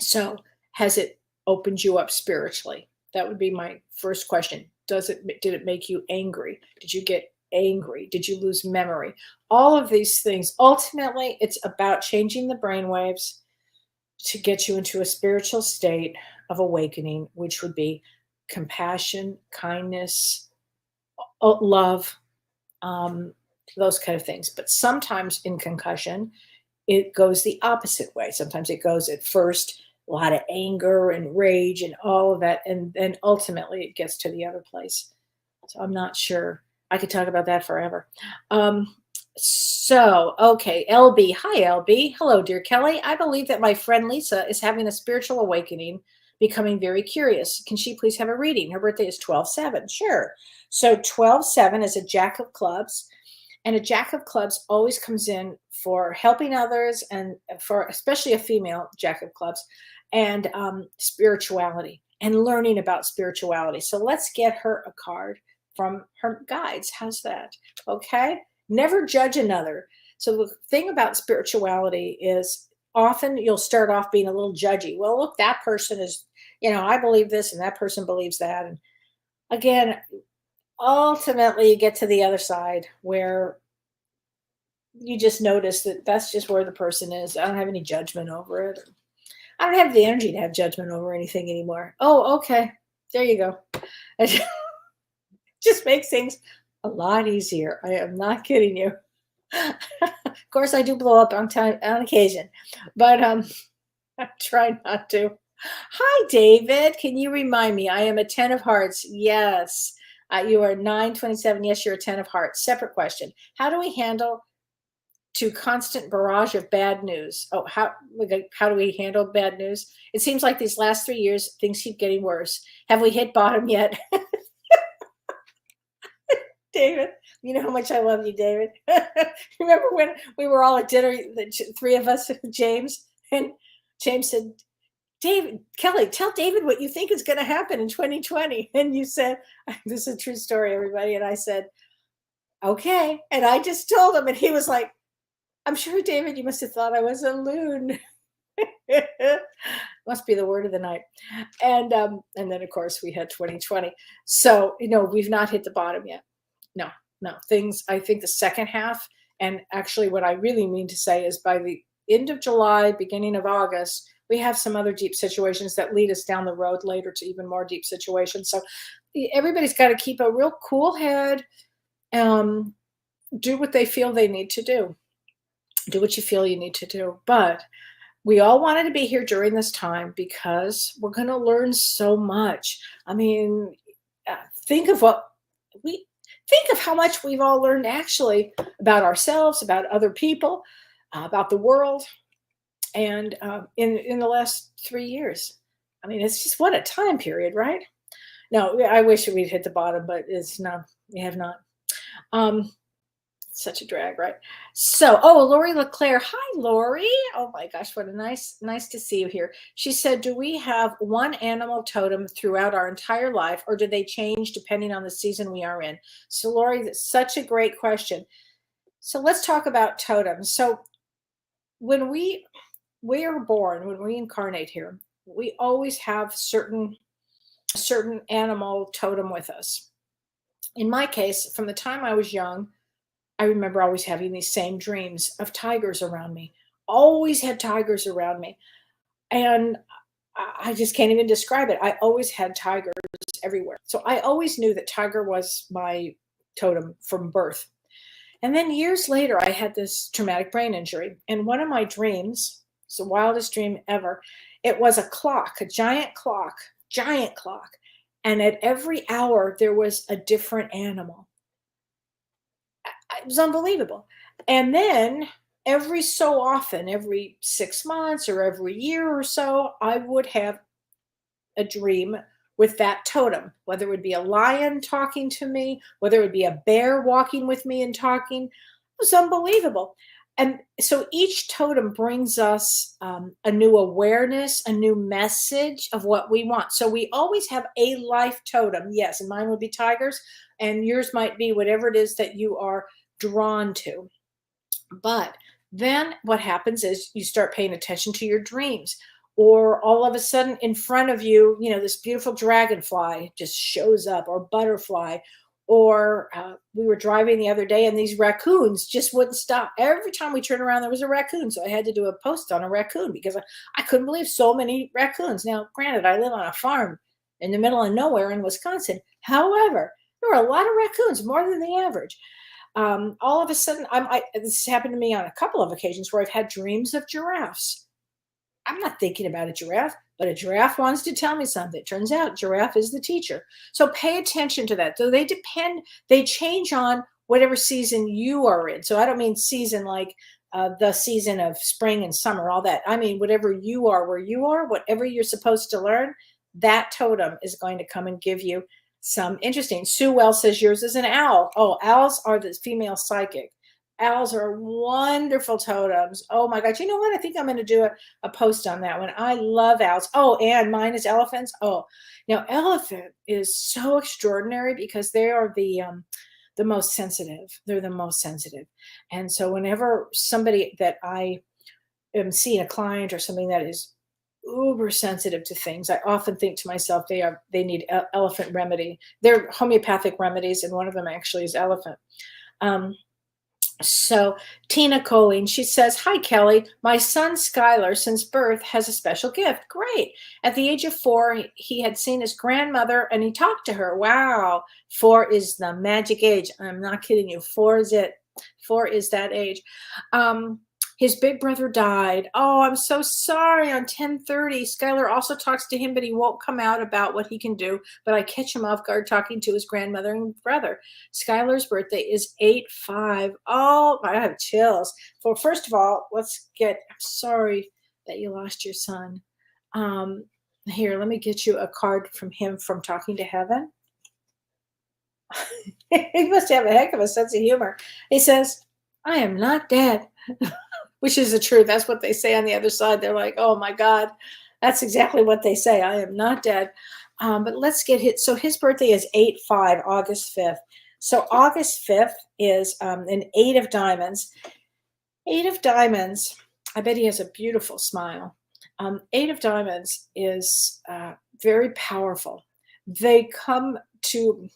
B: So has it opened you up spiritually? That would be my first question. Did it make you angry? Did you get angry? Did you lose memory? All of these things, ultimately, it's about changing the brainwaves to get you into a spiritual state of awakening, which would be compassion, kindness, love, those kind of things. But sometimes in concussion, it goes the opposite way. Sometimes it goes at first a lot of anger and rage and all of that, and then ultimately it gets to the other place. So I'm not sure. I could talk about that forever. Okay, LB. Hi, LB. Hello, dear Kelly. I believe that my friend Lisa is having a spiritual awakening, becoming very curious. Can she please have a reading? Her birthday is 12/7. Sure. So 12/7 is a Jack of Clubs, and a Jack of Clubs always comes in for helping others, and for especially a female Jack of Clubs, and spirituality and learning about spirituality. So let's get her a card from her guides. How's that? Okay. Never judge another. So the thing about spirituality is, often you'll start off being a little judgy. Well, look, that person is, I believe this and that person believes that. And again, ultimately you get to the other side where you just notice that that's just where the person is. I don't have any judgment over it. I don't have the energy to have judgment over anything anymore. Oh, okay. There you go. It just makes things a lot easier. I am not kidding you. Of course, I do blow up on occasion, but I try not to. Hi, David. Can you remind me? I am a 10 of hearts. Yes. You are 927. Yes, you're a 10 of hearts. Separate question. How do we handle to constant barrage of bad news? Oh, how do we handle bad news? It seems like these last 3 years, things keep getting worse. Have we hit bottom yet? David, you know how much I love you, David. Remember when we were all at dinner, the 3 of us, James, and James said, David, Kelly, tell David what you think is going to happen in 2020. And you said, this is a true story, everybody. And I said, okay. And I just told him, and he was like, I'm sure, David, you must have thought I was a loon. Must be the word of the night. And then, of course, we had 2020. So, we've not hit the bottom yet. no, no. Things, I think the second half, and actually what I really mean to say is by the end of July, beginning of August, we have some other deep situations that lead us down the road later to even more deep situations. So everybody's got to keep a real cool head, do what they feel they need to do. Do what you feel you need to do. But we all wanted to be here during this time because we're going to learn so much. I mean, think of how much we've all learned actually about ourselves, about other people, about the world, and in the last 3 years. I mean, it's just what a time period, right? No, I wish we'd hit the bottom, but it's not. We have not. Such a drag, right? So, Lori LeClaire. Hi, Lori. Oh my gosh, what a nice to see you here. She said, do we have one animal totem throughout our entire life, or do they change depending on the season we are in? So, Lori, that's such a great question. So let's talk about totems. So when we are born, when we incarnate here, we always have a certain animal totem with us. In my case, from the time I was young, I remember always having these same dreams of tigers around me. Always had tigers around me. And I just can't even describe it. I always had tigers everywhere. So I always knew that tiger was my totem from birth. And then years later, I had this traumatic brain injury. And one of my dreams, it's the wildest dream ever, it was a clock, a giant clock. And at every hour, there was a different animal. It was unbelievable. And then every so often, every 6 months or every year or so, I would have a dream with that totem, whether it would be a lion talking to me, whether it would be a bear walking with me and talking. It was unbelievable. And so each totem brings us a new awareness, a new message of what we want. So we always have a life totem. Yes, and mine would be tigers, and yours might be whatever it is that you are drawn to. But then what happens is you start paying attention to your dreams, or all of a sudden in front of you, this beautiful dragonfly just shows up, or butterfly. Or we were driving the other day and these raccoons just wouldn't stop. Every time we turned around, there was a raccoon. So I had to do a post on a raccoon because I couldn't believe so many raccoons. Now, granted, I live on a farm in the middle of nowhere in Wisconsin. However, there were a lot of raccoons, more than the average. All of a sudden, this happened to me on a couple of occasions where I've had dreams of giraffes. I'm not thinking about a giraffe, but a giraffe wants to tell me something. It turns out giraffe is the teacher. So pay attention to that. So they change on whatever season you are in. So I don't mean season like the season of spring and summer, all that. I mean, whatever you are, where you are, whatever you're supposed to learn, that totem is going to come and give you some interesting. Sue Wells says yours is an owl. Oh, owls are the female psychic. Owls are wonderful totems. Oh my God. You know what? I think I'm going to do a post on that one. I love owls. Oh, and mine is elephants. Oh, now elephant is so extraordinary because they are the most sensitive. They're the most sensitive. And so whenever somebody that I am seeing, a client or something that is uber sensitive to things, I often think to myself, they need elephant remedy. They're homeopathic remedies. And one of them actually is elephant. So Tina Colleen, she says, hi, Kellee. My son, Skylar, since birth, has a special gift. Great. At the age of 4, he had seen his grandmother and he talked to her. Wow. 4 is the magic age. I'm not kidding you. 4 is it. 4 is that age. His big brother died. Oh, I'm so sorry. On 10:30, Skylar also talks to him, but he won't come out about what he can do. But I catch him off guard talking to his grandmother and brother. Skylar's birthday is 8/5. Oh, I have chills. Well, first of all, I'm sorry that you lost your son. Here, let me get you a card from him from Talking to Heaven. He must have a heck of a sense of humor. He says, I am not dead. Which is the truth. That's what they say on the other side. They're like, oh my God, that's exactly what they say. I am not dead. But let's get hit. So his birthday is 8/5, August 5th. So August 5th is an 8 of diamonds. 8 of diamonds. I bet he has a beautiful smile. 8 of diamonds is very powerful. They come to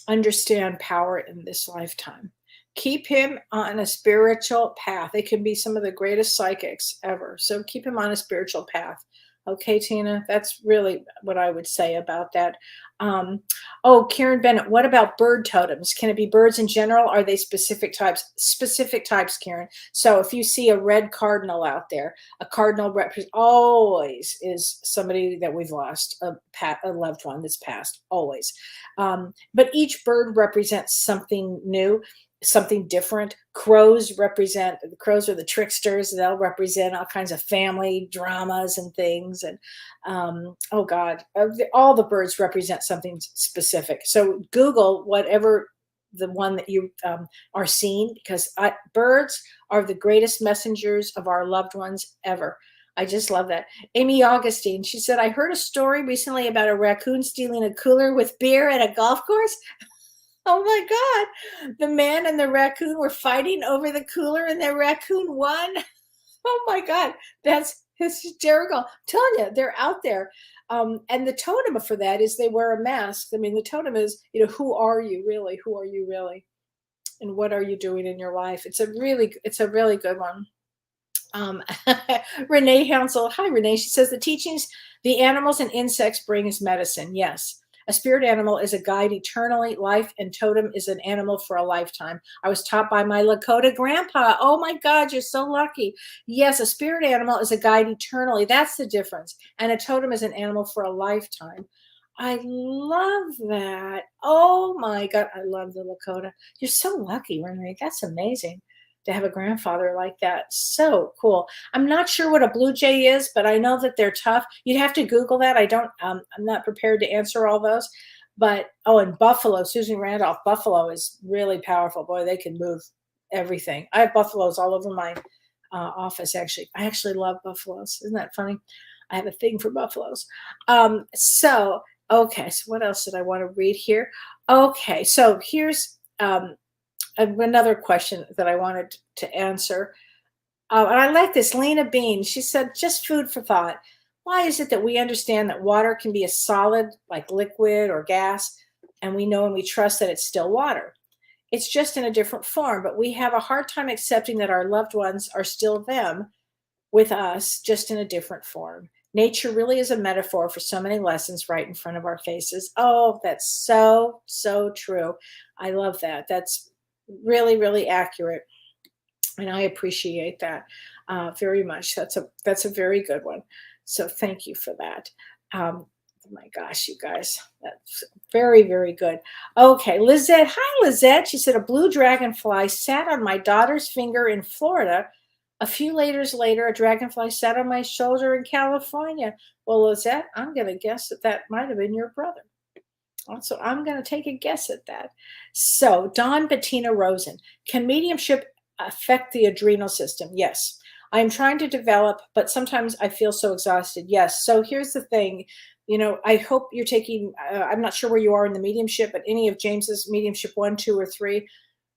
B: understand power in this lifetime. Keep him on a spiritual path. They can be some of the greatest psychics ever. So keep him on a spiritual path. Okay, Tina, that's really what I would say about that. Oh, Karen Bennett, what about bird totems? Can it be birds in general? Are they specific types? Specific types, Karen. So if you see a red cardinal out there, a cardinal always is somebody that we've lost, a loved one that's passed, always. But each bird represents something new, something different. Crows represent, the crows are the tricksters. They'll represent all kinds of family dramas and things. And oh God, all the birds represent something specific. So Google whatever the one that you are seeing, because birds are the greatest messengers of our loved ones ever. I just love that. Amy Augustine, she said, I heard a story recently about a raccoon stealing a cooler with beer at a golf course. Oh my God. The man and the raccoon were fighting over the cooler and the raccoon won. Oh my God. That's hysterical. I'm telling you, they're out there. And the totem for that is they wear a mask. I mean, the totem is, who are you really? Who are you really? And what are you doing in your life? It's a really good one. Renee Hansel. Hi, Renee. She says the teachings the animals and insects bring is medicine. Yes. A spirit animal is a guide eternally. Life and totem is an animal for a lifetime. I was taught by my Lakota grandpa. Oh my God, you're so lucky. Yes, a spirit animal is a guide eternally. That's the difference. And a totem is an animal for a lifetime. I love that. Oh my God, I love the Lakota. You're so lucky, Renee. That's amazing to have a grandfather like that. So cool. I'm not sure what a blue jay is, but I know that they're tough. You'd have to Google that. I'm not prepared to answer all those. But, and buffalo, Susan Randolph, buffalo is really powerful. Boy, they can move everything. I have buffaloes all over my office, actually. I actually love buffaloes. Isn't that funny? I have a thing for buffaloes. Okay, so what else did I want to read here? Okay, so here's another question that I wanted to answer. And I like this. Lena Bean, she said, just food for thought. Why is it that we understand that water can be a solid, like liquid or gas, and we know and we trust that it's still water? It's just in a different form, but we have a hard time accepting that our loved ones are still them with us, just in a different form. Nature really is a metaphor for so many lessons right in front of our faces. Oh, that's so, so true. I love that. That's really, really accurate. And I appreciate that very much. That's a very good one. So thank you for that. Oh my gosh, you guys, that's very, very good. Okay, Lizette. Hi, Lizette. She said, a blue dragonfly sat on my daughter's finger in Florida. A few layers later, a dragonfly sat on my shoulder in California. Well, Lizette, I'm going to guess that might have been your brother. So I'm going to take a guess at that. So Dawn Bettina Rosen, can mediumship affect the adrenal system? Yes. I'm trying to develop, but sometimes I feel so exhausted. Yes. So here's the thing. I hope you're taking, I'm not sure where you are in the mediumship, but any of James's mediumship 1, 2, or 3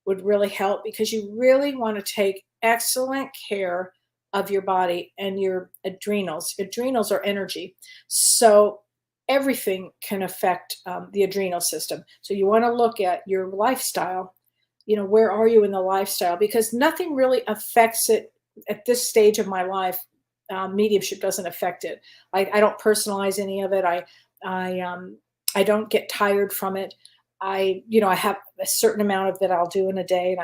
B: would really help, because you really want to take excellent care of your body and your adrenals. Adrenals are energy. So everything can affect the adrenal system. So you want to look at your lifestyle. Where are you in the lifestyle? Because nothing really affects it at this stage of my life. Mediumship doesn't affect it. I don't personalize any of it. I don't get tired from it. I have a certain amount of that I'll do in a day.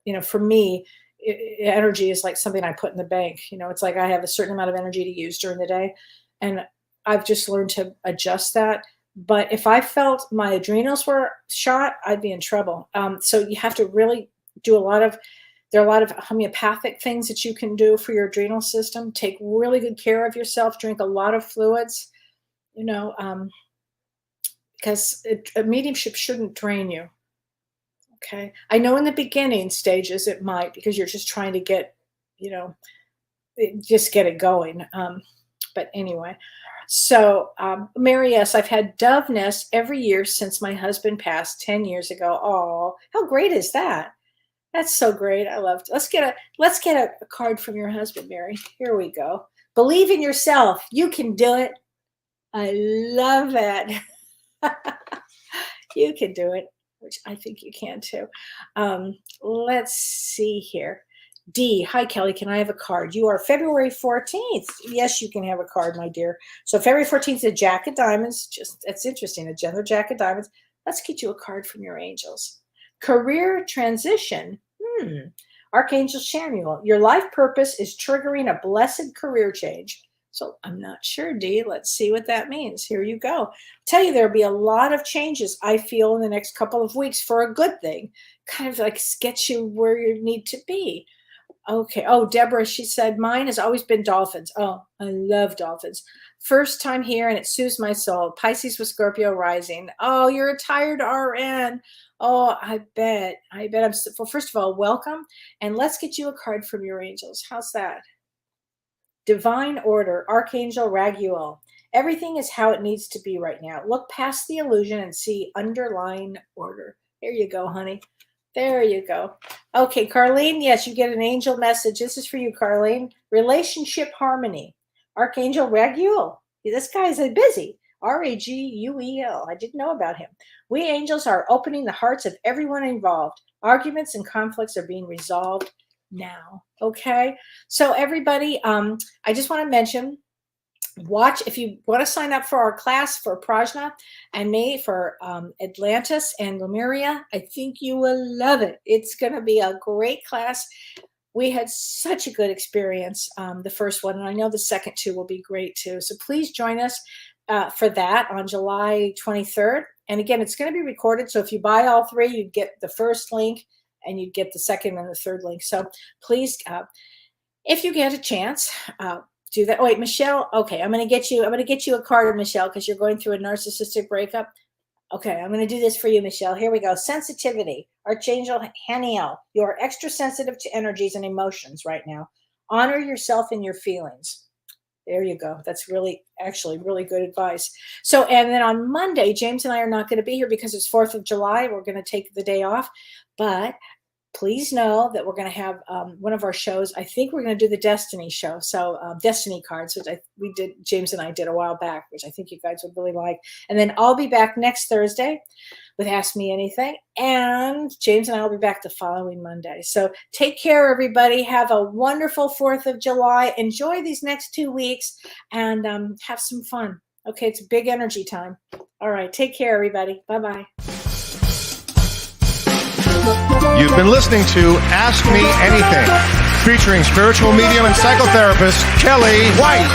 B: And for me, energy is like something I put in the bank. It's like I have a certain amount of energy to use during the day. And I've just learned to adjust that. But if I felt my adrenals were shot, I'd be in trouble. So you have to really do there are a lot of homeopathic things that you can do for your adrenal system. Take really good care of yourself, drink a lot of fluids, because a mediumship shouldn't drain you. Okay. I know in the beginning stages it might, because you're just trying to get, just get it going. But anyway, so Mary S., I've had dove nests every year since my husband passed 10 years ago. Oh, how great is that? That's so great. I love it. Let's get a card from your husband, Mary. Here we go. Believe in yourself. You can do it. I love that. You can do it. which I think you can too. Let's see here. D, hi Kellee, can I have a card? You are February 14th. Yes, you can have a card, my dear. So February 14th, a Jack of Diamonds. That's interesting, a general Jack of Diamonds. Let's get you a card from your angels. Career transition. Archangel Samuel, your life purpose is triggering a blessed career change. So I'm not sure, D. Let's see what that means. Here you go. Tell you there'll be a lot of changes, I feel, in the next couple of weeks for a good thing. Kind of like get you where you need to be. Okay. Oh, Deborah, she said, mine has always been dolphins. Oh, I love dolphins. First time here, and it soothes my soul. Pisces with Scorpio rising. Oh, you're a tired RN. Oh, I bet. Well, first of all, welcome. And let's get you a card from your angels. How's that? Divine order, Archangel Raguel. Everything is how it needs to be right now. Look past the illusion and see underlying order. There you go, honey. There you go. Okay, Carlene, yes, you get an angel message. This is for you, Carlene. Relationship harmony. Archangel Raguel. This guy is busy. Raguel. I didn't know about him. We angels are opening the hearts of everyone involved. Arguments and conflicts are being resolved now. Okay. So everybody, I just want to mention, watch, if you want to sign up for our class for Prajna and me for Atlantis and Lemuria, I think you will love it. It's going to be a great class. We had such a good experience, the first one, and I know the second two will be great too. So please join us for that on July 23rd. And again, it's going to be recorded. So if you buy all three, you get the first link and you'd get the second and the third link. So please, if you get a chance, do that. Oh, wait, Michelle. Okay, I'm going to get you a card, Michelle, because you're going through a narcissistic breakup. Okay, I'm going to do this for you, Michelle. Here we go. Sensitivity. Archangel Haniel. You are extra sensitive to energies and emotions right now. Honor yourself and your feelings. There you go. That's actually really good advice. So, and then on Monday, James and I are not going to be here because it's 4th of July. We're going to take the day off. But please know that we're going to have one of our shows. I think we're going to do the Destiny show. So Destiny cards, which James and I did a while back, which I think you guys would really like. And then I'll be back next Thursday with Ask Me Anything. And James and I will be back the following Monday. So take care, everybody. Have a wonderful 4th of July. Enjoy these next 2 weeks and have some fun. Okay, it's a big energy time. All right, take care, everybody. Bye-bye.
A: You've been listening to Ask Me Anything, featuring spiritual medium and psychotherapist Kellee White.